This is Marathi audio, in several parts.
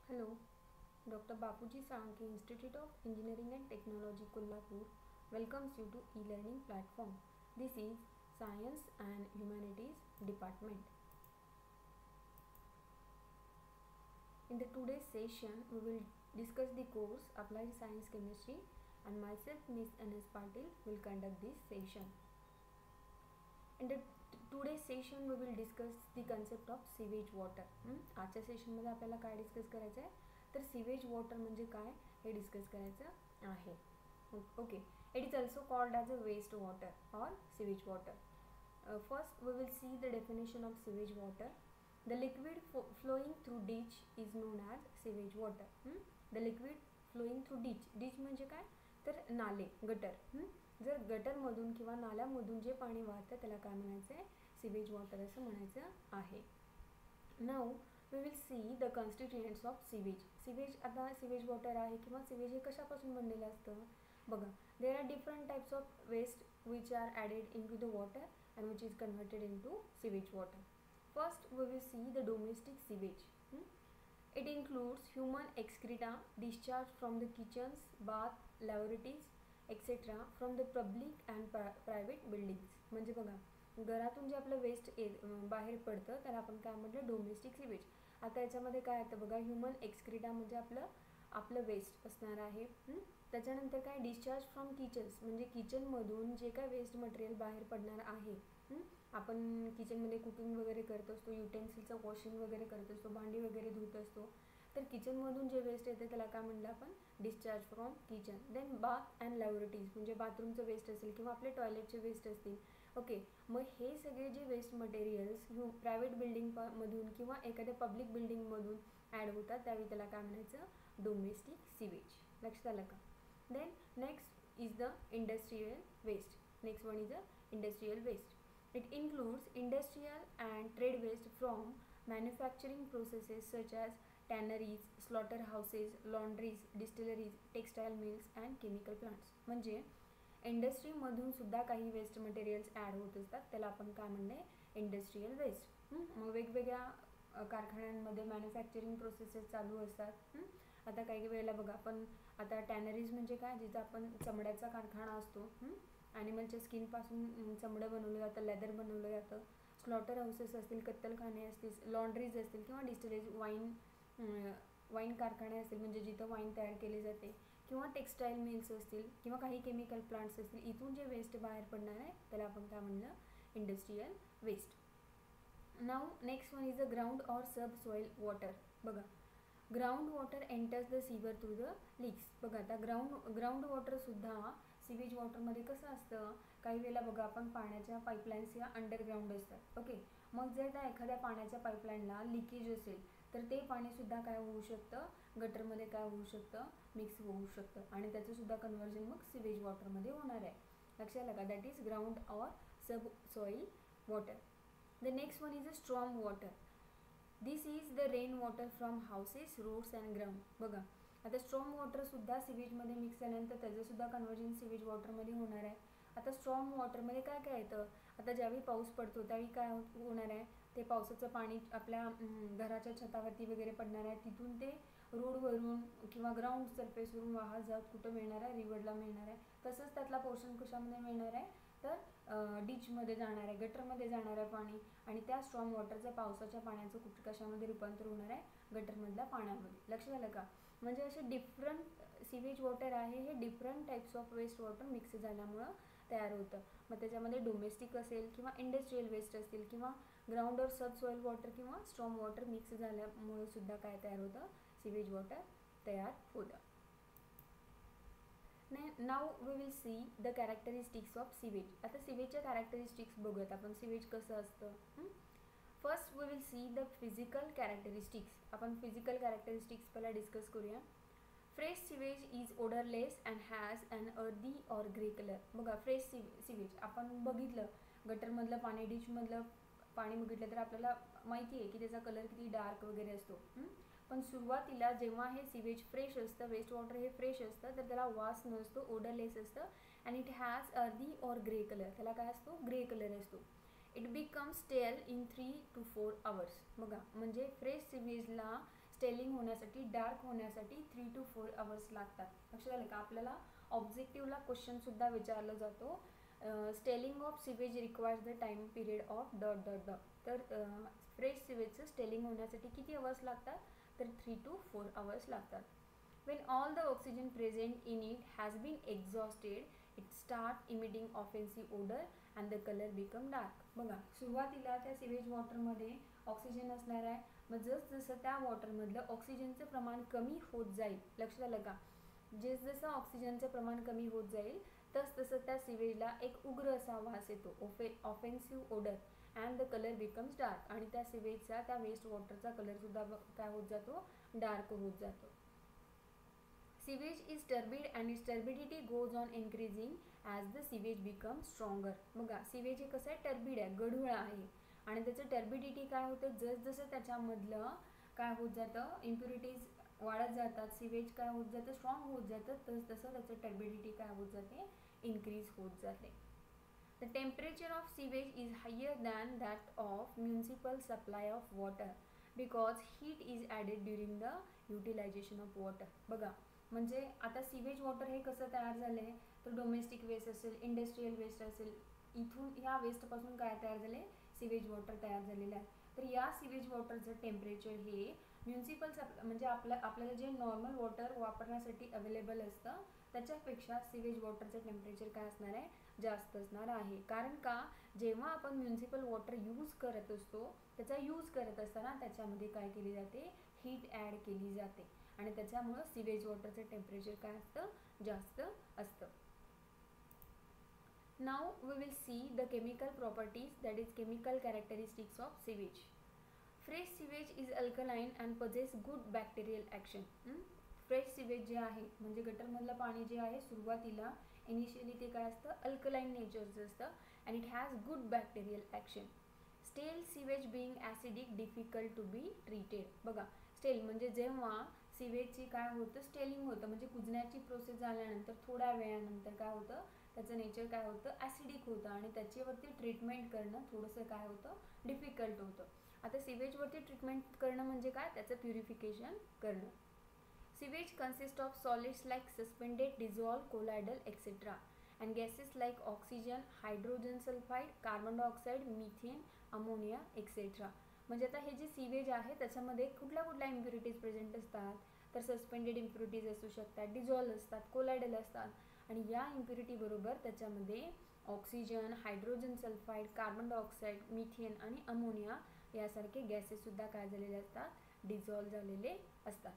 Hello, Dr. Bapuji Sankey, Institute of Engineering and Technology, Kolhapur, welcomes you to e-learning platform. This is Science and Humanities Department. In the today's session, we will discuss the course Applied Science Chemistry, and myself, Miss N.S. Patil, will conduct this session. In the today's session, we will discuss the concept of sewage water. आजच्या सेशनमध्ये आपल्याला काय डिस्कस करायचं आहे तर सीवेज वॉटर म्हणजे काय हे डिस्कस करायचं आहे. Okay, it is also called as a waste water और sewage water. First we will see the definition of sewage water. The liquid flowing through ditch is known as sewage water. The liquid flowing through ditch म्हणजे काय तर नाले, गटर. जर गटरमधून किंवा नाल्यामधून जे पाणी वाहतं त्याला काय म्हणायचं आहे सीवेज वॉटर असं म्हणायचं आहे. Now we will see the constituents of sewage. Sewage आता सीवेज वॉटर आहे किंवा सीवेज हे कशापासून बनलेलं असतं बघा. There are different types of waste which are added into the water and which is converted into sewage water. First we will see the domestic sewage. It includes human excreta discharged from the kitchens, bath, laboratories etc. from the public and private buildings. म्हणजे बघा घरातून जे आपलं वेस्ट बाहेर पडतं त्याला आपण काय म्हटलं डोमेस्टिक सिवेज. आता याच्यामध्ये काय येतं बघा ह्युमन एक्सक्रिटा म्हणजे आपलं वेस्ट असणार आहे. त्याच्यानंतर काय डिस्चार्ज फ्रॉम किचन्स म्हणजे किचनमधून जे काय वेस्ट मटेरियल बाहेर पडणार आहे. आपण किचनमध्ये कुकिंग वगैरे करत असतो, युटेन्सिलचं वॉशिंग वगैरे करत असतो, भांडी वगैरे धुत असतो, तर किचनमधून जे वेस्ट येते त्याला काय म्हणलं आपण discharge from kitchen. Then bath and laboratories म्हणजे बाथरूमचं वेस्ट असेल किंवा आपले टॉयलेटचे वेस्ट असतील. ओके, मग हे सगळे जे वेस्ट मटेरियल्स प्रायव्हेट बिल्डिंगमधून किंवा एखाद्या पब्लिक बिल्डिंगमधून ॲड होतात त्यावेळी त्याला काय म्हणायचं डोमेस्टिक सिवेज. लक्षात आलं का. Then next is the industrial waste. Next one is the industrial waste. It includes industrial and trade waste from manufacturing processes such as tanneries, slaughterhouses, laundries, distilleries, textile mills and chemical plants. म्हणजे इंडस्ट्रीमधून सुद्धा काही वेस्ट मटेरियल्स ॲड होत असतात त्याला आपण काय म्हणणे इंडस्ट्रियल वेस्ट. मग वेगवेगळ्या कारखान्यांमध्ये मॅन्युफॅक्चरिंग प्रोसेसेस चालू असतात. आता काही वेळेला बघा आपण आता टॅनरीज म्हणजे काय जिथं आपण चमड्याचा कारखाना असतो. ॲनिमलच्या स्किनपासून चमडं बनवलं जातं, लेदर बनवलं जातं. स्लॉटर हाऊसेस असतील, कत्तलखाने असतील, लॉन्ड्रीज असतील किंवा डिस्टिलरीज वाईन कारखाने असतील म्हणजे जिथं वाईन तयार केले जाते किंवा टेक्स्टाईल मिल्स असतील किंवा काही केमिकल प्लांट्स असतील. इथून जे वेस्ट बाहेर पडणार आहे त्याला आपण काय म्हणलं industrial waste. Now next one is the ground और सब सॉइल वॉटर. बघा ground water enters the sewer through the leaks. बघा आता ग्राउंड वॉटरसुद्धा सीवेज वॉटरमध्ये कसं असतं काही वेळेला बघा आपण पाण्याच्या पाईपलाईन्स या अंडरग्राऊंड असतात. ओके, मग जर त्या एखाद्या पाण्याच्या पाईपलाईनला लिकेज असेल तर ते पाणीसुद्धा काय होऊ शकतं गटरमध्ये काय होऊ शकतं मिक्स होऊ शकतं आणि त्याचंसुद्धा कन्व्हर्जन मग सीवेज वॉटरमध्ये होणार आहे. लक्षात आलं का. दॅट इज ग्राउंड और सब soil water. The next one is a storm water. This is the rain water from houses, roads and ground. बघा आता स्ट्रॉम वॉटरसुद्धा सिवेजमध्ये मिक्स झाल्यानंतर त्याचंसुद्धा कन्व्हर्जन सिवेज वॉटरमध्ये होणार आहे. आता स्ट्रॉम वॉटरमध्ये काय काय येतं आता ज्यावेळी पाऊस पडतो त्यावेळी काय होणार आहे ते पावसाचं पाणी आपल्या घराच्या छतावरती वगैरे पडणार आहे. तिथून ते रोडवरून किंवा ग्राउंड सरफेसवरून वाहत जात कुठं मिळणार आहे रिव्हरला मिळणार आहे. तसंच त्यातला पोर्शन कशामध्ये मिळणार आहे तर डिचमध्ये जाणार आहे, गटरमध्ये जाणार आहे पाणी आणि त्या स्ट्रॉम वॉटरचं पावसाच्या पाण्याचं कशामध्ये रूपांतर होणार आहे गटरमधल्या पाण्यामध्ये. लक्षात आलं का. म्हणजे असे डिफरंट सीवेज वॉटर आहे हे different types of waste water mix झाल्यामुळं तयार होतं. मग त्याच्यामध्ये डोमेस्टिक असेल किंवा इंडस्ट्रियल वेस्ट असतील किंवा ग्राउंड और सब सॉइल वॉटर किंवा स्ट्रॉम वॉटर मिक्स झाल्यामुळे सुद्धा काय तयार होतं सीवेज वॉटर तयार होतं. Now we will see the characteristics of sewage. आता सीवेजच्या कॅरेक्टरिस्टिक्स बघूयात आपण सीवेज कसं असतं. First we will see the physical characteristics. आपण फिजिकल कॅरेक्टरिस्टिक्स पहिला डिस्कस करूया. Fresh sewage is odourless and has an earthy or grey colour. बघा फ्रेश सीवेज आपण बघितलं गटरमधलं पाणी डिचमधलं पाणी बघितलं तर आपल्याला माहिती आहे की त्याचा कलर किती डार्क वगैरे असतो. पण सुरुवातीला जेव्हा हे सीवेज फ्रेश असतं वेस्ट वॉटर हे फ्रेश असतं तर त्याला वास नसतो, ओडरलेस असतं अँड इट हॅज अर्दी और ग्रे कलर. त्याला काय असतो ग्रे कलर असतो. इट बिकम्स स्टेल इन 3 to 4 hours. बघा म्हणजे फ्रेश सीवेजला स्टेलिंग होण्यासाठी, डार्क होण्यासाठी 3 to 4 आवर्स लागतात. लक्षात आलं का? आपल्याला ऑब्जेक्टिव्हला क्वेश्चनसुद्धा विचारलं जातो, settling of sewage requires the time period of dot dot dot. तर फ्रेश सिवेजचं स्टेलिंग होण्यासाठी किती आवर्स लागतात? तर 3 to 4 आवर्स लागतात. When all the oxygen present in it has been exhausted, it start emitting offensive odor and the color become dark. बघा, सुरुवातीला त्या सिवेज वॉटरमध्ये ऑक्सिजन असणार आहे. मग जसं त्या वॉटरमधलं ऑक्सिजनचं प्रमाण कमी होत जाईल, लक्षात आलं का? जसं ऑक्सिजनचं प्रमाण कमी होत जाईल तसं त्या सिवेजला एक उग्र असा वास येतो, offensive odour, and the colour becomes dark. आणि त्या सिवेजचा, त्या वेस्ट वॉटरचा कलरसुद्धा काय होत जातो? डार्क होत जातो. Sewage is turbid and its turbidity goes on increasing as the sewage becomes stronger. बघा, सिवेज हे कसं आहे? टर्बिड आहे, गढूळ आहे. आणि त्याचं टर्बिडिटी काय होतं? जसं त्याच्यामधलं काय होत जातं? इम्प्युरिटीज वाढत जातात, सिवेज काय होत जातं? स्ट्रॉंग होत जातं. तसं त्याचं टर्बिडिटी काय होत जाते? इन्क्रीज होत जाते. The temperature of sewage is higher than that of municipal supply of water because heat is added during the utilization of water. बघा, म्हणजे आता सिवेज वॉटर हे कसं तयार झालं आहे? तर डोमेस्टिक वेस्ट असेल, इंडस्ट्रियल वेस्ट असेल, इथून ह्या वेस्टपासून काय तयार झाले? सिवेज वॉटर तयार झालेलं आहे. तर या सिवेज वॉटरचं टेम्परेचर हे म्युन्सिपल म्हणजे आपल्याला जे नॉर्मल वॉटर वापरण्यासाठी अवेलेबल असतं त्याच्यापेक्षा सिवेज वॉटरचं टेम्परेचर काय असणार आहे? जास्त असणार आहे. कारण का? जेव्हा आपण म्युन्सिपल वॉटर यूज करत असतो, त्याचा यूज करत असताना त्याच्यामध्ये काय केली जाते? हीट ॲड केली जाते आणि त्याच्यामुळं सिवेज वॉटरचं टेम्परेचर काय असतं? जास्त असतं. Now we will see the chemical properties, that is chemical characteristics of sewage. Fresh sewage is alkaline and possess good bacterial action. फ्रेश सिवेज जे आहे म्हणजे गटरमधलं पाणी जे आहे सुरुवातीला इनिशियली ते काय असतं? अल्कलाइन नेचरचं असतं and it has good bacterial action. Stale sewage being acidic difficult to be treated. बघा, स्टेल म्हणजे जेव्हा सिवेजची काय होतं? स्टेलिंग होतं, म्हणजे कुजण्याची प्रोसेस झाल्यानंतर थोड्या वेळानंतर काय होतं? त्याचं नेचर काय होतं? ॲसिडिक होतं आणि त्याच्यावरती ट्रीटमेंट करणं थोडंसं काय होतं? डिफिकल्ट होतं. आता सिवेजवरती ट्रीटमेंट करणं म्हणजे काय? त्याचं प्युरिफिकेशन करणं. Sewage consist of solids like suspended, dissolved, colloidal etcetera and gases like oxygen, hydrogen sulphide, carbon dioxide, methane, ammonia etcetera. म्हणजे आता हे जे सिवेज आहे त्याच्यामध्ये कुठल्या इम्प्युरिटीज प्रेझेंट असतात? तर सस्पेंडेड इम्प्युरिटीज असू शकतात, डिझॉल्व असतात, कोलायडल असतात. आणि या इम्प्युरिटी बरोबर त्याच्यामध्ये oxygen, hydrogen sulphide, carbon dioxide, methane आणि अमोनिया यासारखे गॅसेससुद्धा काय झालेले असतात? डिझॉल्व झालेले असतात.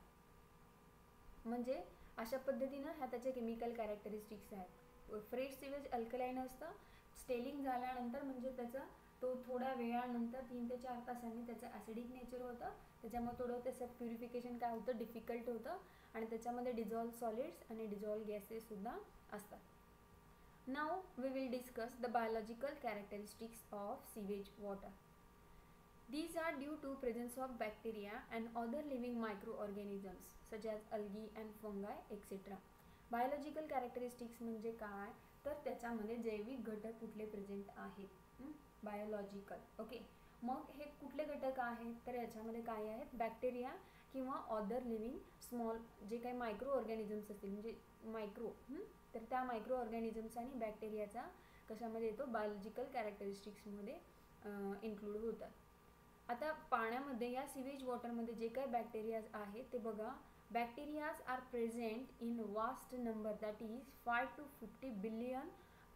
म्हणजे अशा पद्धतीनं ह्या त्याचे केमिकल कॅरेक्टरिस्टिक्स आहेत. फ्रेश सिवेज अल्कलाइन असतं, स्टेलिंग झाल्यानंतर म्हणजे त्याचं तो थोड्या वेळानंतर 3 ते 4 तासांनी त्याचं ॲसिडिक नेचर होतं, त्याच्यामुळे थोडं त्याचं प्युरिफिकेशन काय होतं? डिफिकल्ट होतं आणि त्याच्यामध्ये डिझॉल्व सॉलिड्स आणि डिझॉल्व गॅसेससुद्धा असतात. Now we will discuss the biological characteristics of sewage water. These are due to presence of bacteria and other living microorganisms such as algae and fungi etc. Biological characteristics म्हणजे काय? तर त्याच्यामध्ये जैविक घटक कुठले प्रेझेंट आहेत? बायोलॉजिकल. ओके, मग हे कुठले घटक आहेत? तर याच्यामध्ये काय आहेत? बॅक्टेरिया किंवा अदर लिव्हिंग स्मॉल जे काही मायक्रो ऑर्गॅनिझम्स असतील, म्हणजे मायक्रो, तर त्या मायक्रो ऑर्गॅनिझम्स आणि बॅक्टेरियाचा कशामध्ये येतो? बायोलॉजिकल कॅरेक्टरिस्टिक्समध्ये इन्क्लूड होतात. आता पाण्यामध्ये या सिवेज वॉटरमध्ये जे काही बॅक्टेरियाज आहेत ते बघा, bacterias are present in vast number, that is 5 to 50 billion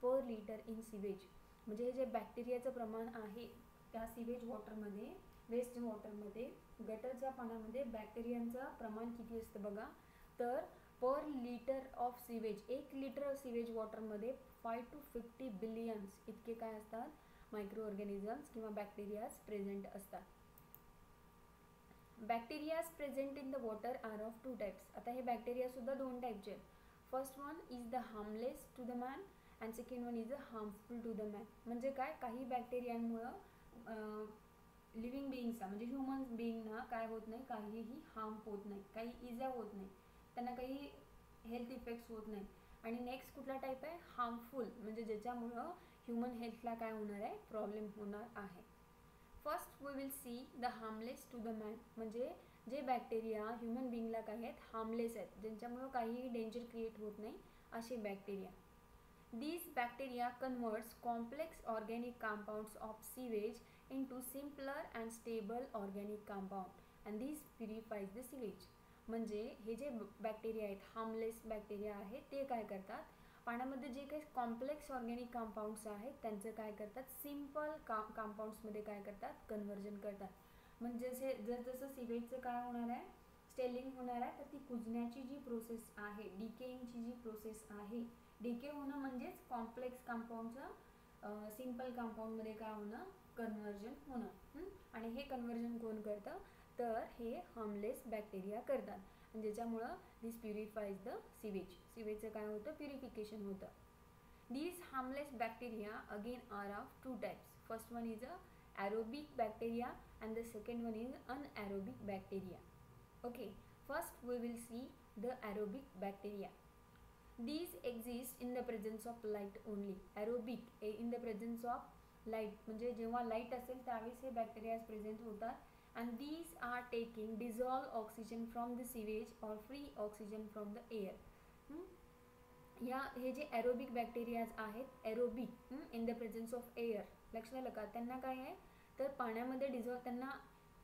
per litre in sewage. म्हणजे हे जे बॅक्टेरियाचं प्रमाण आहे त्या सिवेज वॉटरमध्ये, वेस्ट वॉटरमध्ये, गटरच्या पाण्यामध्ये बॅक्टेरियांचं प्रमाण किती असतं बघा, तर per litre of sewage, 1 litre sewage वॉटरमध्ये 5 to 50 बिलियन्स इतके काय असतात? मायक्रो ऑर्गॅनिझम्स किंवा बॅक्टेरियाज प्रेझेंट असतात. Bacterias present in the water are of 2 types. आता हे बॅक्टेरियासुद्धा 2 टाईपचे आहेत. First one is the harmless to the man and second one is a harmful to the man. म्हणजे काय? काही बॅक्टेरियांमुळं लिव्हिंग बिईंग्सला म्हणजे ह्युमन बिईंगना काय होत नाही? काहीही हार्म होत नाही, काही इजा होत नाही, त्यांना काही हेल्थ इफेक्ट्स होत नाही. आणि नेक्स्ट कुठला टाईप आहे? हार्मफुल, म्हणजे ज्याच्यामुळं ह्युमन हेल्थला काय होणार आहे? प्रॉब्लेम होणार आहे. First we will see the harmless to the man, म्हणजे जे बॅक्टेरिया ह्युमन बिंगला काय आहेत हार्मलेस आहेत, ज्यांच्यामुळे काहीही डेंजर क्रिएट होत नाही असे bacteria. These bacteria converts complex organic compounds of sewage into simpler and stable organic compound and this purifies the sewage. म्हणजे हे जे बॅक्टेरिया आहेत हार्मलेस बॅक्टेरिया आहेत ते काय करतात, पाण्यामध्ये जे काही कॉम्प्लेक्स ऑर्गॅनिक कंपाऊंड्स आहेत त्यांचं काय करतात सिम्पल कंपाऊंड्समध्ये काय करतात कन्वर्जन करतात. म्हणजे जसं सिवेजचं काय होणार आहे स्टेलिंग होणार आहे, तर ती कुजण्याची जी प्रोसेस आहे डिकेइंगची जी प्रोसेस आहे, डिके होणं म्हणजेच कॉम्प्लेक्स कंपाऊंडचं सिम्पल कंपाऊंडमध्ये काय होणं कन्वर्जन होणं. आणि हे कन्वर्जन कोण करतं तर हे हार्मलेस बॅक्टेरिया करतात, आणि ज्याच्यामुळं दिस प्युरिफाईज द सिवेजचं काय होतं प्युरिफिकेशन होतं. These harmless bacteria again are of two types. First one is a aerobic bacteria and the second one is anaerobic bacteria. Okay, first we will see the aerobic bacteria. These exist in the presence of light only. Aerobic in the presence of light म्हणजे जेव्हा लाईट असेल त्यावेळेस हे बॅक्टेरिया प्रेझेंट होतात and these are taking dissolved oxygen from the sewage or free oxygen from the air. हे जे एरोबिक बॅक्टेरियाज आहेत aerobic in the presence of air, लक्षात आलं का, त्यांना काय आहे तर पाण्यामध्ये डिझॉल्व, त्यांना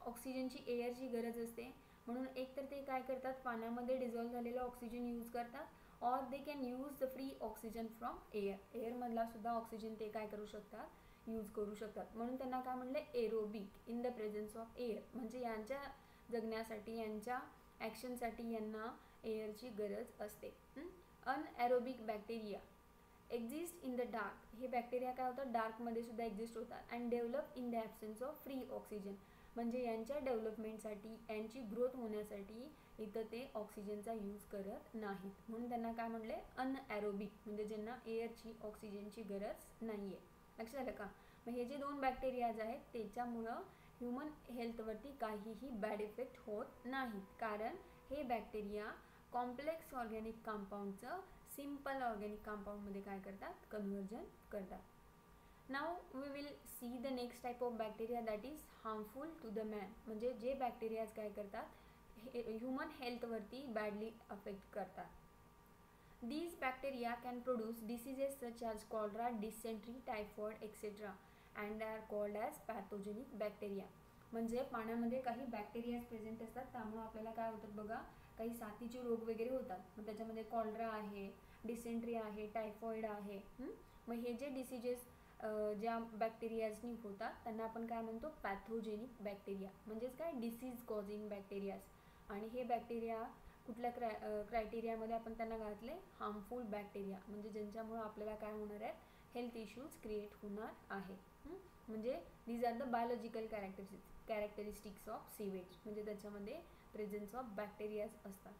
ऑक्सिजनची एअरची गरज असते, म्हणून एक तर ते काय करतात पाण्यामध्ये डिझॉल्व झालेलं ऑक्सिजन यूज करतात or they can use the free oxygen from एअरमधला सुद्धा ऑक्सिजन ते काय करू शकतात यूज करू शकतात, म्हणून त्यांना काय म्हणलं aerobic in the presence of air, म्हणजे यांच्या जगण्यासाठी यांच्या ॲक्शनसाठी यांना एअरची गरज असते. Anaerobic bacteria exist in the dark, हे बॅक्टेरिया काय होतात डार्कमध्ये सुद्धा एक्झिस्ट होतात and develop in the absence of free oxygen, म्हणजे यांच्या डेव्हलपमेंटसाठी यांची ग्रोथ होण्यासाठी इथं ते ऑक्सिजनचा यूज करत नाहीत, म्हणून त्यांना काय म्हणले अनएरोबिक, म्हणजे ज्यांना एअरची ऑक्सिजनची गरज नाही आहे. लक्षात आलं का. मग हे जे दोन बॅक्टेरियाज आहेत त्याच्यामुळं ह्युमन हेल्थवरती काहीही बॅड इफेक्ट होत नाहीत, कारण हे बॅक्टेरिया कॉम्प्लेक्स ऑर्गॅनिक कंपाऊंडचं सिम्पल ऑर्गॅनिक कंपाऊंडमध्ये काय करतात कन्वर्जन करतात. Now we will see the next type of bacteria that is harmful to the man, म्हणजे जे बॅक्टेरियाज काय करतात ह्युमन हेल्थवरती बॅडली अफेक्ट करतात. These bacteria can produce diseases such as cholera, dysentery, typhoid, etc. and are called as pathogenic bacteria. म्हणजे पाण्यामध्ये काही बॅक्टेरियाज प्रेझेंट असतात त्यामुळे आपल्याला काय होतात बघा काही साथीचे रोग वगैरे होतात, मग त्याच्यामध्ये कॉलरा आहे, डिसेंट्री आहे, टायफॉइड आहे. मग हे जे डिसीजेस ज्या बॅक्टेरियाजनी होतात त्यांना आपण काय म्हणतो पॅथोजेनिक बॅक्टेरिया, म्हणजेच काय डिसीज कॉझिंग बॅक्टेरियाज. आणि हे बॅक्टेरिया कुठल्या क्रायटेरियामध्ये आपण त्यांना घातले हार्मफुल बॅक्टेरिया, म्हणजे ज्यांच्यामुळे आपल्याला काय होणार आहेत हेल्थ इश्यूज क्रिएट होणार आहेत. म्हणजे these are the biological characteristics of sewage, म्हणजे त्याच्यामध्ये प्रेझेन्स ऑफ बॅक्टेरियाज असतात.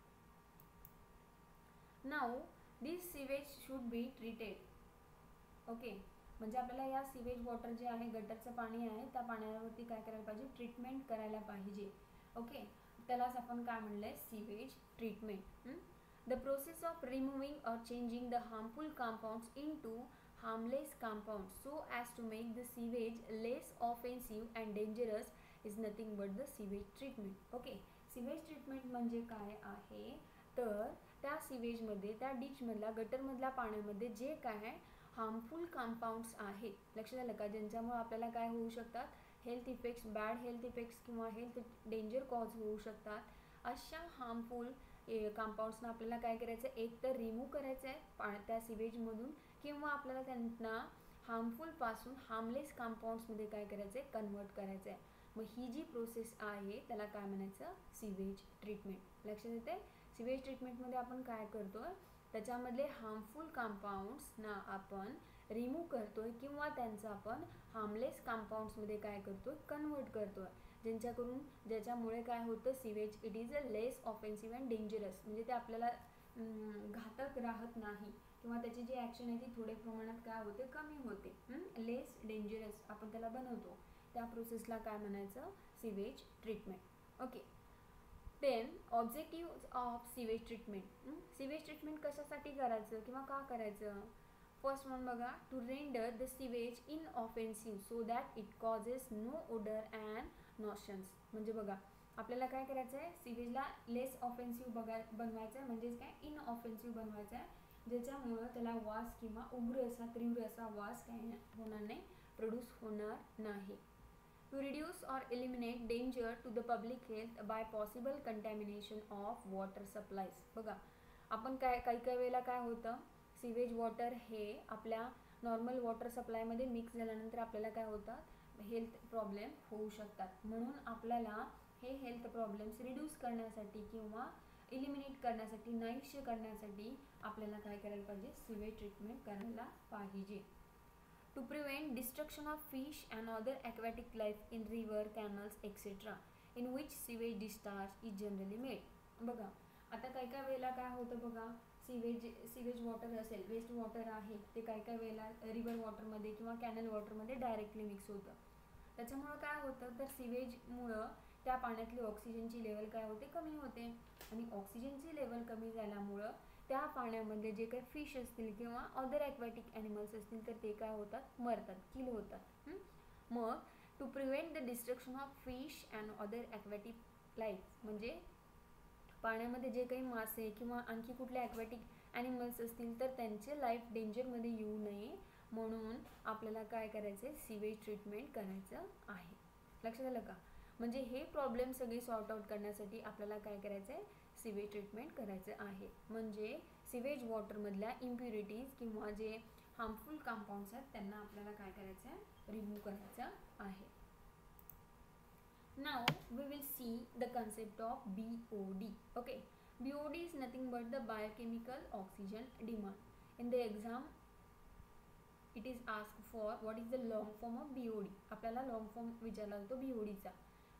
Now this sewage should be treated. Okay, म्हणजे आपल्याला या सीवेज वॉटर जे आहे गटरचं पाणी आहे त्या पाण्यावरती काय करायला पाहिजे ट्रीटमेंट करायला पाहिजे. ओके, त्यालाच आपण काय म्हणलंय sewage treatment. The process of removing और changing the harmful compounds into harmless compounds so as to make the sewage less offensive and dangerous is nothing but the sewage treatment. Okay, sewage treatment म्हणजे काय आहे तर त्या सीवेजमध्ये त्या डिचमधला गटरमधल्या पाण्यामध्ये जे काय हार्मफुल कंपाऊंड्स आहेत, लक्षात आलं का, ज्यांच्यामुळे आपल्याला काय होऊ शकतात health effects, bad health effects किंवा हेल्थ डेंजर कॉज होऊ शकतात, अशा हार्मफुल कंपाऊंड्सना आपल्याला काय करायचं एक तर रिमूव्ह करायचं आहे त्या सीवेजमधून किंवा आपल्याला त्यांना हार्मफुलपासून हार्मलेस कंपाऊंड्समध्ये काय करायचं आहे कन्वर्ट करायचं आहे. मग ही जी प्रोसेस आहे त्याला काय म्हणायचं सीवेज ट्रीटमेंट. लक्षात येते सीवेज ट्रीटमेंटमध्ये आपण काय करतोय त्याच्यामधले हार्मफुल कंपाऊंड्सना आपण रिमूव्ह करतोय किंवा त्यांचं आपण हार्मलेस कंपाऊंड्समध्ये काय करतोय कन्वर्ट करतोय, ज्याच्यामुळे काय होतं sewage it is a less offensive and dangerous, म्हणजे ते आपल्याला घातक राहत नाही किंवा त्याची जी ॲक्शन आहे ती थोड्या प्रमाणात काय होते कमी होते, लेस डेंजरस आपण त्याला बनवतो, त्या प्रोसेसला काय म्हणायचं sewage treatment. Okay, then objective of sewage treatment. Sewage treatment कशासाठी करायचं किंवा का करायचं. फर्स्ट वन बघा to render the sewage inoffensive so that it causes no odour and nuisance, म्हणजे बघा आपल्याला काय करायचं आहे, सिवेजला लेस ऑफेन्सिव्ह बनवायचं आहे, म्हणजेच काय इनऑफेन्सिव्ह बनवायचं आहे, ज्याच्यामुळं त्याला वास किंवा उग्र असा तीव्र असा वास काय होणार नाही, प्रोड्यूस होणार नाही. To reduce or eliminate danger to the public health by possible contamination of water supplies. बघा आपण काही वेळेला काय होतं, सिवेज वॉटर हे आपल्या नॉर्मल वॉटर सप्लायमध्ये मिक्स झाल्यानंतर आपल्याला काय होतं, हेल्थ प्रॉब्लेम होऊ शकतात. म्हणून आपल्याला हे हेल्थ प्रॉब्लेम्स रिड्यूस करण्यासाठी किंवा इलिमिनेट करण्यासाठी, नाहीसे करण्यासाठी आपल्याला काय करायला पाहिजे, सिवेज ट्रीटमेंट करायला पाहिजे. To prevent destruction of fish and other aquatic life in river, canals etcetera in which sewage discharge is generally made. बघा आता काही वेळेला काय होतं, बघा सिवेज वॉटर असेल, वेस्ट वॉटर आहे, ते काही वेळेला रिव्हर वॉटरमध्ये किंवा कॅनल वॉटरमध्ये डायरेक्टली मिक्स होतं. त्याच्यामुळं काय होतं, तर सिवेजमुळं त्या पाण्यातली ऑक्सिजनची लेवल काय होते, कमी होते. आणि ऑक्सिजनची लेवल कमी झाल्यामुळं त्या पाण्यामध्ये जे काही फिश असतील किंवा अदर ॲक्वॅटिक ॲनिमल्स असतील तर ते काय होतात, मरतात, किल होतात. मग to prevent the destruction of fish and other aquatic life, म्हणजे पाण्यामध्ये जे काही मासे किंवा आणखी कुठले ॲक्वॅटिक ॲनिमल्स असतील तर त्यांचे लाईफ डेंजरमध्ये येऊ नये म्हणून आपल्याला काय करायचं आहे, सिवेज ट्रीटमेंट करायचं आहे. लक्षात आलं का? म्हणजे हे प्रॉब्लेम सगळे सॉर्ट आउट करण्यासाठी आपल्याला काय करायचं आहे, सिवेज ट्रीटमेंट करायचं आहे. म्हणजे सिवेज वॉटरमधल्या इम्प्युरिटीज किंवा जे हार्मफुल कंपाऊंड्स आहेत त्यांना आपल्याला काय करायचं आहे, रिमूव्ह करायचं आहे. Now we will see the concept of BOD. Okay, BOD is nothing but the biochemical oxygen demand. In the exam it is asked for what is the long form of BOD. आपल्याला long form विचारला जातो BOD चा.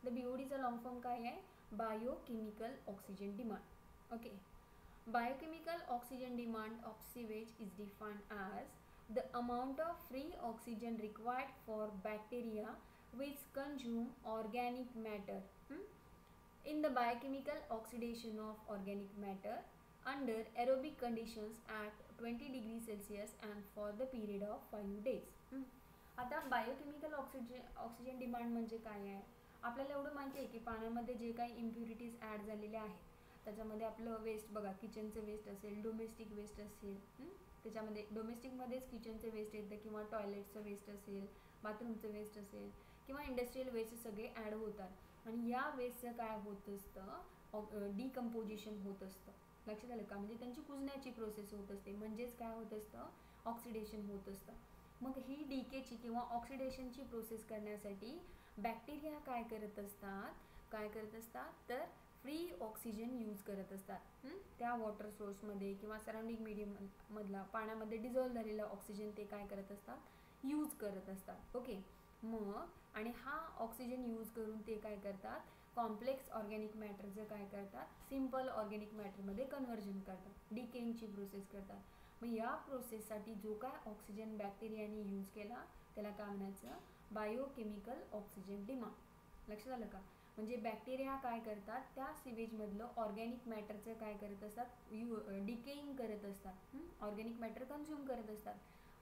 The BOD चा long form काय आहे, biochemical oxygen demand. Okay, biochemical oxygen demand of sewage is defined as the amount of free oxygen required for bacteria which consume organic matter in the biochemical oxidation of organic matter under aerobic conditions at 20 degrees Celsius and for the period of 5 days. आता बायोकेमिकल ऑक्सिजन डिमांड म्हणजे काय आहे, आपल्याला एवढं माहिती आहे की पाण्यामध्ये जे काही इम्प्युरिटीज ॲड झालेले आहेत त्याच्यामध्ये आपलं वेस्ट बघा, किचनचं वेस्ट असेल, डोमेस्टिक वेस्ट असेल, त्याच्यामध्ये डोमेस्टिकमध्येच किचनचं वेस्ट येतं किंवा टॉयलेटचं वेस्ट असेल, बाथरूमचं वेस्ट असेल किंवा इंडस्ट्रियल वेस्ट सगळे ॲड होतात आणि या वेस्टचं काय होत असतं, डिकम्पोजिशन होत असतं. लक्षात आलं का? म्हणजे त्यांची कुजण्याची प्रोसेस होत असते, म्हणजेच काय होत असतं, ऑक्सिडेशन होत असतं. मग ही डीकेची किंवा ऑक्सिडेशनची प्रोसेस करण्यासाठी बॅक्टेरिया काय करत असतात तर फ्री ऑक्सिजन यूज करत असतात. त्या वॉटर सोर्समध्ये किंवा सराउंडिंग मीडियम मधला पाण्यामध्ये डिझॉल्व झालेला ऑक्सिजन ते काय करत असतात, यूज करत असतात. ओके, मग आणि हा ऑक्सिजन यूज करून ते काय करतात, कॉम्प्लेक्स ऑर्गॅनिक मॅटरचं काय करतात, सिम्पल ऑर्गॅनिक मॅटरमध्ये कन्व्हर्जन करतात, डिकेइंगची प्रोसेस करतात. मग या प्रोसेससाठी जो काय ऑक्सिजन बॅक्टेरियाने यूज केला त्याला काय म्हणायचं, बायोकेमिकल ऑक्सिजन डिमांड. लक्षात आलं का? म्हणजे बॅक्टेरिया काय करतात, त्या सिवेजमधलं ऑर्गॅनिक मॅटरचं काय करत असतात, डिकेइंग करत असतात, ऑर्गॅनिक मॅटर कन्झ्युम करत असतात.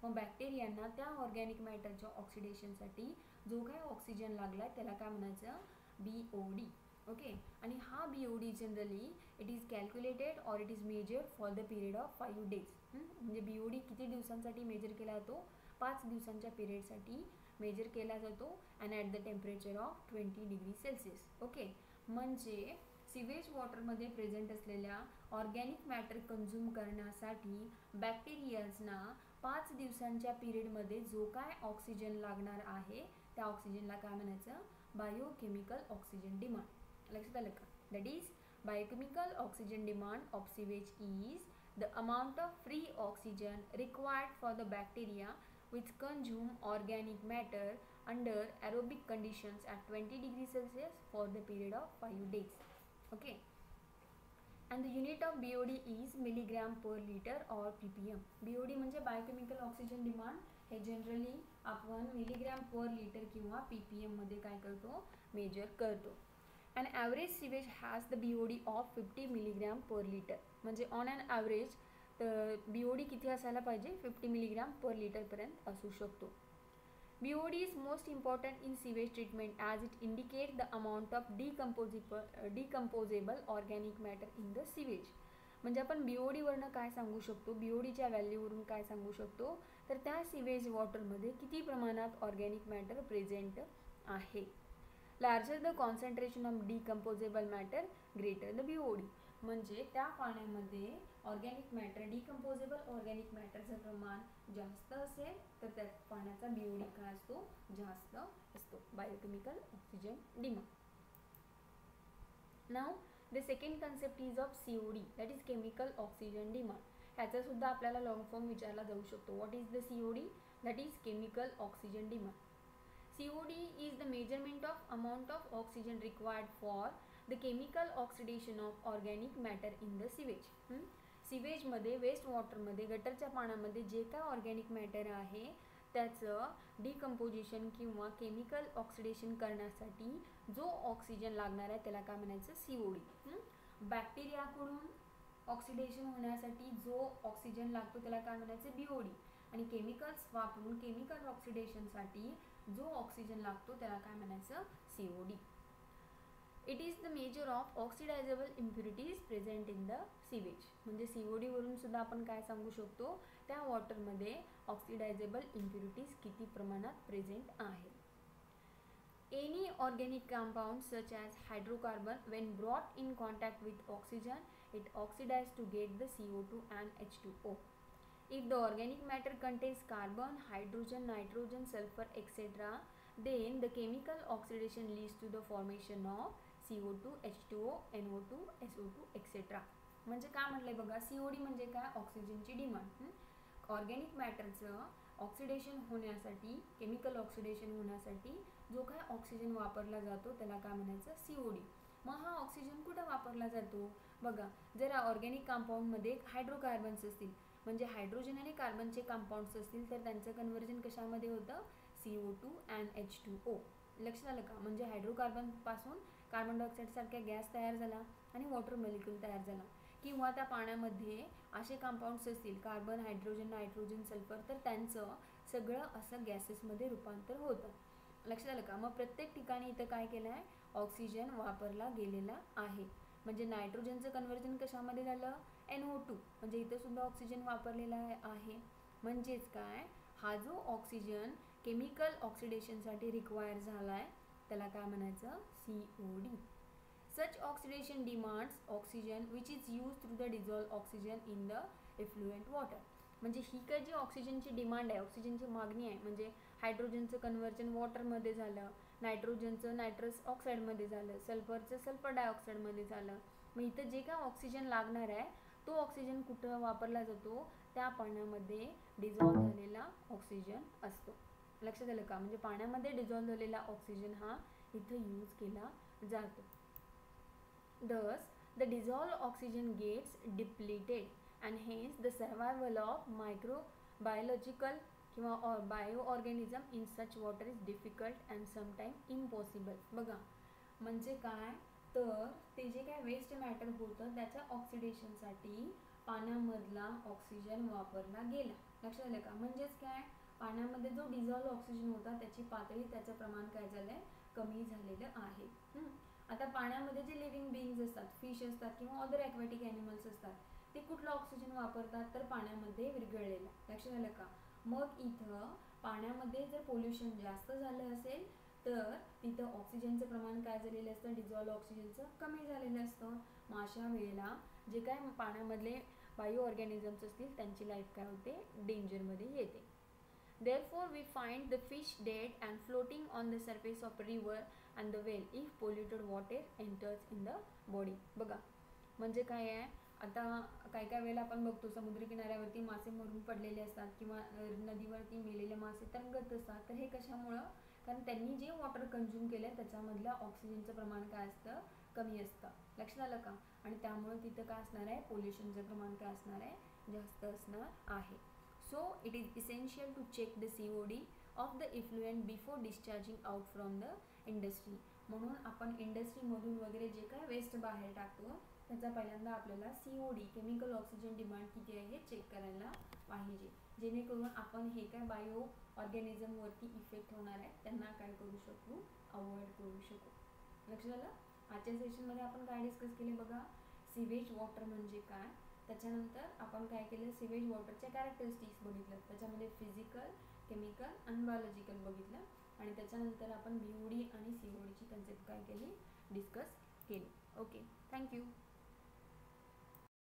मग बॅक्टेरियांना त्या ऑर्गॅनिक मॅटरच्या ऑक्सिडेशनसाठी जो काय ऑक्सिजन लागला त्याला काय म्हणायचं, BOD. ओके, आणि हा BOD generally it is calculated or it is measured for the period of 5 days. म्हणजे BOD किती दिवसांसाठी मेजर केला जातो, 5 दिवसांच्या पिरियडसाठी मेजर केला जातो and at the temperature of 20 degree Celsius. Okay, म्हणजे सिवेज वॉटरमध्ये प्रेझेंट असलेल्या ऑर्गॅनिक मॅटर कन्झ्युम करण्यासाठी बॅक्टेरियाजना 5 दिवसांच्या पिरियडमध्ये जो काय ऑक्सिजन लागणार आहे त्या ऑक्सिजनला काय म्हणायचं, बायोकेमिकल ऑक्सिजन डिमांड. लक्षात आलं का? That is biochemical oxygen demand of sewage is the amount of free oxygen required for the bacteria which consume organic matter under aerobic conditions at 20 degrees Celsius for the period of 5 days. Okay, and the unit of BOD is milligram per liter or ppm. BOD म्हणजे बायोकेमिकल ऑक्सिजन डिमांड, हे जनरली आपण मिलीग्रॅम पर लिटर किंवा ppm मध्ये काय करतो, मेजर करतो. An average sewage has the BOD of 50 milligram per liter. म्हणजे ऑन ॲन ॲव्हरेज BOD किती असायला पाहिजे, 50 मिलीग्राम पर लिटरपर्यंत असू शकतो. BOD is most important in sewage treatment as it indicates the amount of decomposable organic matter in the sewage. म्हणजे आपण BOD वरनं काय सांगू शकतो, BODच्या व्हॅल्यूवरून काय सांगू शकतो, तर त्या सिवेज वॉटरमध्ये किती प्रमाणात ऑर्गॅनिक मॅटर प्रेझेंट आहे. Larger the concentration of decomposable matter greater the BOD. म्हणजे त्या पाण्यामध्ये ऑर्गॅनिक मॅटर, डिकम्पोजेबल ऑर्गॅनिक मॅटरचं प्रमाण जास्त असेल तर त्या पाण्याचा BOD काय असतो, जास्त असतो. Biochemical oxygen demand. Now the second concept is of COD, that is chemical oxygen demand. ह्याचा सुद्धा आपल्याला लॉंग फॉर्म विचारला जाऊ शकतो. What is the COD? That is chemical oxygen demand. COD is the measurement of amount of oxygen required for the chemical oxidation of organic matter in the sewage. Sewage मध्ये, वेस्ट वॉटरमध्ये, गटरच्या पाण्यामध्ये जे काय ऑर्गॅनिक मॅटर आहे त्याचं डिकम्पोजिशन किंवा केमिकल ऑक्सिडेशन करण्यासाठी जो ऑक्सिजन लागणार आहे त्याला काय म्हणायचं, COD. बॅक्टेरियाकडून ऑक्सिडेशन होण्यासाठी जो ऑक्सिजन लागतो त्याला काय म्हणायचं, BOD. आणि केमिकल्स वापरून केमिकल ऑक्सिडेशनसाठी जो ऑक्सिजन लागतो त्याला काय म्हणायचं, COD. It is the measure of oxidizable impurities present in the sewage. म्हणजे COD वरून सुद्धा आपण काय सांगू शकतो, त्या वॉटरमध्ये ऑक्सिडायझेबल इम्प्युरिटीज किती प्रमाणात प्रेझेंट आहे. Any organic compound such as hydrocarbon when brought in contact with oxygen it oxidizes to get the CO2 and H2O. If the organic matter contains carbon, hydrogen, nitrogen, sulfur, etc., then the chemical oxidation leads to the formation of CO2, H2O, NO2, SO2, etc. म्हणजे काय म्हटलंय बघा, COD म्हणजे काय, ऑक्सिजनची डिमांड. ऑर्गॅनिक मॅटरचं ऑक्सिडेशन होण्यासाठी, केमिकल ऑक्सिडेशन होण्यासाठी जो काय ऑक्सिजन वापरला जातो त्याला काय म्हणायचं, COD. मग हा ऑक्सिजन कुठं वापरला जातो बघा, जर ऑर्गॅनिक कंपाऊंडमध्ये हायड्रोकार्बन्स असतील, म्हणजे हायड्रोजन आणि कार्बनचे कंपाऊंड्स असतील तर त्यांचं कन्व्हर्जन कशामध्ये होतं, CO2 and H2O. लक्षात आलं का, म्हणजे हायड्रोकार्बन पासून कार्बन डायऑक्साईड सारख्या गॅस तयार झाला आणि वॉटर मॉलिक्यूल तयार झाला. किंवा त्या पाण्यामध्ये असे कंपाऊंड्स असतील, कार्बन, हायड्रोजन, नायट्रोजन, सल्फर, तर त्यांचं सगळं असं गॅसेसमध्ये रूपांतर होतं. लक्षात आलं का. मग प्रत्येक ठिकाणी इथं काय केलं आहे, ऑक्सिजन वापरला गेलेला आहे. म्हणजे नायट्रोजनचं कन्व्हर्जन कशामध्ये झालं, NO2, म्हणजे इथं सुद्धा ऑक्सिजन वापरलेला आहे. म्हणजेच काय, हा जो ऑक्सिजन केमिकल ऑक्सिडेशनसाठी रिक्वायर झाला आहे त्याला काय म्हणायचं, COD. Such oxidation demands oxygen which is used through the dissolved oxygen in the effluent water. म्हणजे ही काय जी ऑक्सिजनची डिमांड आहे, ऑक्सिजनची मागणी आहे, म्हणजे हायड्रोजनचं कन्व्हर्जन वॉटरमध्ये झालं, नायट्रोजनचं नायट्रस ऑक्साईडमध्ये झालं, सल्फरचं सल्फर डायऑक्साईडमध्ये झालं. मग इथं जे काय ऑक्सिजन लागणार आहे तो ऑक्सिजन कुठं वापरला जातो, त्या पाण्यामध्ये डिझॉल्व झालेला ऑक्सिजन असतो. लक्षात आलं का. म्हणजे पाण्यामध्ये डिझॉल्व झालेला ऑक्सिजन हा इथं यूज केला जातो. Thus, the dissolved oxygen gets depleted and hence the survival of microbiological किंवा bioorganism in such water is difficult and sometimes impossible. बघा, म्हणजे काय, तर ते जे काय वेस्ट मॅटर होतं त्याच्या ऑक्सिडेशनसाठी पाण्यामधला ऑक्सिजन वापरला गेला. लक्षात आलं का. म्हणजेच काय, पाण्यामध्ये जो डिझॉल्व ऑक्सिजन होता त्याची पातळी, त्याचं प्रमाण काय झालंय, कमी झालेलं आहे. आता पाण्यामध्ये जे लिव्हिंग बीइंग्स असतात, फिश असतात किंवा अदर ॲक्वॅटिक ॲनिमल्स असतात, ते कुठला ऑक्सिजन वापरतात, तर पाण्यामध्ये विरघळलेला. लक्षात आलं का. मग इथं पाण्यामध्ये जर पोल्युशन जास्त झालं असेल तर तिथं ऑक्सिजनचं प्रमाण काय झालेलं असतं, डिझॉल्व ऑक्सिजनचं कमी झालेलं असतं. मग अशा वेळेला जे काय पाण्यामधले बायो ऑर्गॅनिझम्स असतील त्यांची लाईफ काय होते, डेंजरमध्ये येते. Therefore, we find the fish dead and floating on the surface of river and the well if polluted water enters in the body. बघा, म्हणजे काय आहे, आता काय काय वेळेला आपण बघतो समुद्र किनाऱ्यावरती मासे मरून पडलेले असतात किंवा नदीवरती मेलेले मासे तरंगत असतात. तर हे कशामुळं, कारण त्यांनी जे वॉटर कंझ्युम केलं त्याच्यामधलं ऑक्सिजनचं प्रमाण काय असतं, कमी असतं. लक्षात आलं का. आणि त्यामुळे तिथं काय असणार आहे, पोल्युशनचं प्रमाण काय असणार आहे, जास्त असणार आहे. So it is essential to check the COD of the effluent before discharging out from the industry. म्हणून आपण इंडस्ट्रीमधून वगैरे जे काय वेस्ट बाहेर टाकतो त्याचा पहिल्यांदा आपल्याला COD केमिकल ऑक्सिजन डिमांड किती आहे हे चेक करायला पाहिजे, जेणेकरून आपण हे काय बायो ऑर्गॅनिझमवरती इफेक्ट होणार आहे त्यांना काय करू शकू, अवॉइड करू शकू. लक्षात आलं. आजच्या सेशनमध्ये आपण काय डिस्कस केले बघा, सिवेज वॉटर म्हणजे काय, त्याच्यानंतर आपण काय केलं, सिवेज वॉटरच्या कॅरेक्टरिस्टिक्स बघितलं, त्याच्यामध्ये फिजिकल, केमिकल आणि बायोलॉजिकल बघितलं, आणि त्याच्यानंतर आपण BOD आणि COD ची कन्सेप्ट काय केली, डिस्कस केली. Okay, thank you.